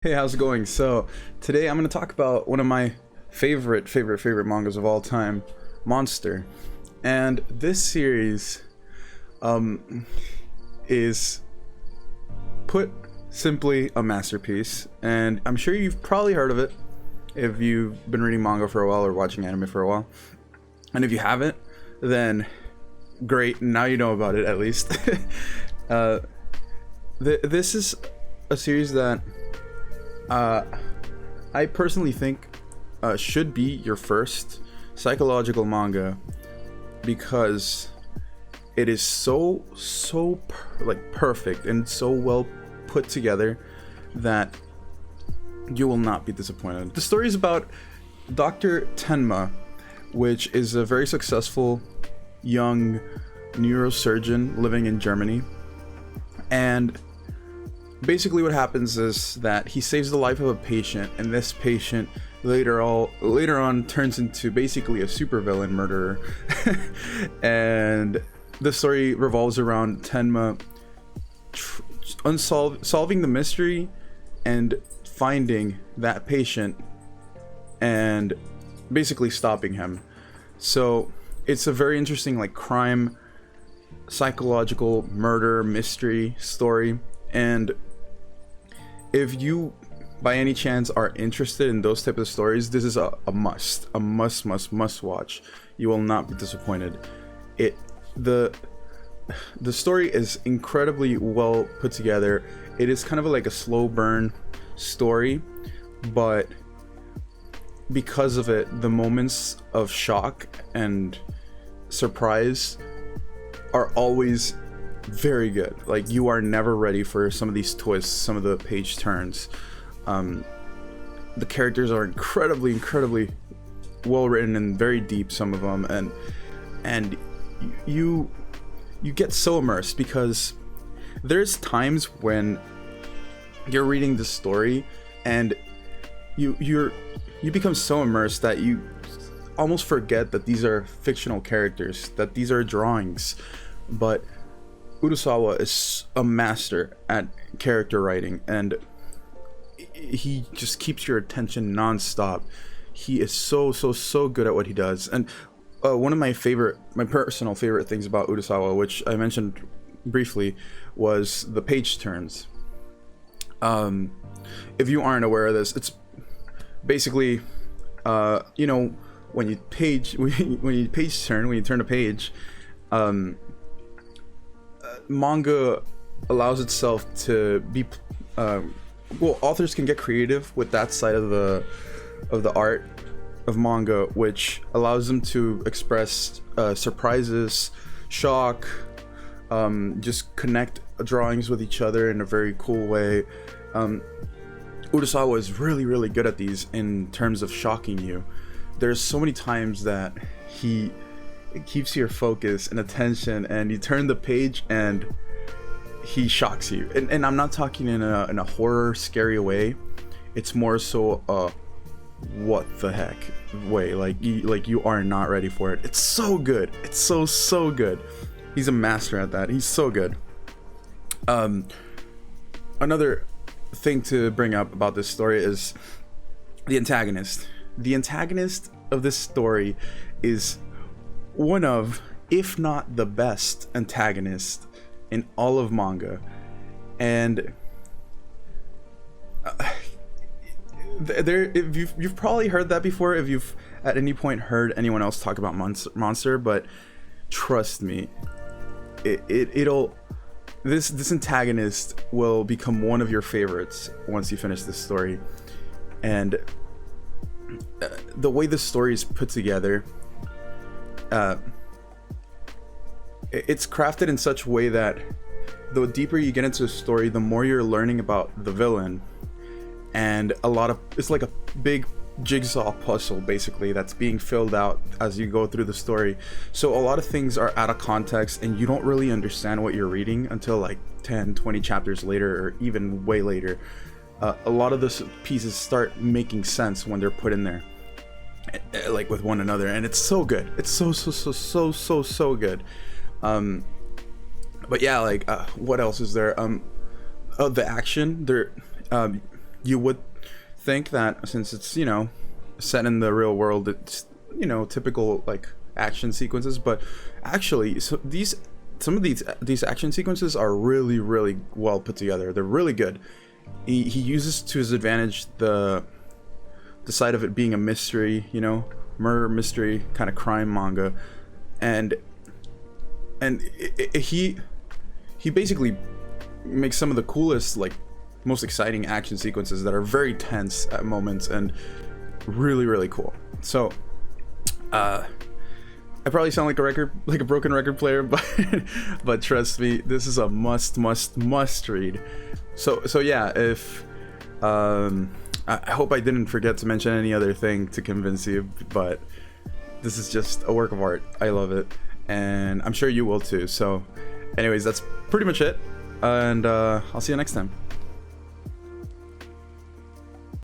Hey, how's it going? So today I'm going to talk about one of my favorite mangas of all time, Monster. And this series is put simply a masterpiece, and I'm sure you've probably heard of it if you've been reading manga for a while or watching anime for a while. And if you haven't, then great, now you know about it at least. This is a series that I personally think should be your first psychological manga, because it is perfect and so well put together that you will not be disappointed. The story is about Dr. Tenma, which is a very successful young neurosurgeon living in Germany. And basically what happens is that he saves the life of a patient, and this patient later on turns into basically a supervillain murderer. And the story revolves around Tenma solving the mystery and finding that patient and basically stopping him. So it's a very interesting crime, psychological murder mystery story. And if you by any chance are interested in those type of stories, this is a must watch. You will not be disappointed. The story is incredibly well put together. It is kind of like a slow burn story, but because of it, the moments of shock and surprise are always very good. Like, you are never ready for some of these twists, some of the page turns. The characters are incredibly well written and very deep, some of them, and you get so immersed, because there's times when you're reading the story and you become so immersed that you almost forget that these are fictional characters, that these are drawings. But Urasawa is a master at character writing, and he just keeps your attention non-stop. He is so good at what he does. And one of my personal favorite things about Urasawa, which I mentioned briefly, was the page turns. If you aren't aware of this, it's basically when you turn a page, manga allows itself to be authors can get creative with that side of the art of manga, which allows them to express surprises, shock, just connect drawings with each other in a very cool way. Urasawa is really good at these in terms of shocking you. There's so many times that it keeps your focus and attention, and you turn the page and he shocks you. And I'm not talking in a horror scary way. It's more so what the heck way. Like you are not ready for it. It's so good. It's so good. He's a master at that. He's so good. Another thing to bring up about this story is the antagonist. The antagonist of this story is one of, if not the best antagonist in all of manga. And you've probably heard that before if you've at any point heard anyone else talk about Monster, but trust me, this antagonist will become one of your favorites once you finish this story. And the way the story is put together, it's crafted in such a way that the deeper you get into the story, the more you're learning about the villain. And it's like a big jigsaw puzzle basically that's being filled out as you go through the story. So a lot of things are out of context, and you don't really understand what you're reading until 10-20 chapters later, or even way later. A lot of the pieces start making sense when they're put in there, with one another, and it's so good. It's so good. But yeah, what else is there? The action there. You would think that since it's, you know, set in the real world, it's, you know, typical like action sequences, but actually, so these some of these action sequences are really, really well put together. They're really good. He uses to his advantage the side of it being a mystery, you know, murder mystery kind of crime manga, and he basically makes some of the coolest, like most exciting action sequences that are very tense at moments and really, really cool. So I probably sound like a broken record player, but trust me, this is a must read. So yeah, if I hope I didn't forget to mention any other thing to convince you, but this is just a work of art. I love it, and I'm sure you will too. So anyways, that's pretty much it, and I'll see you next time.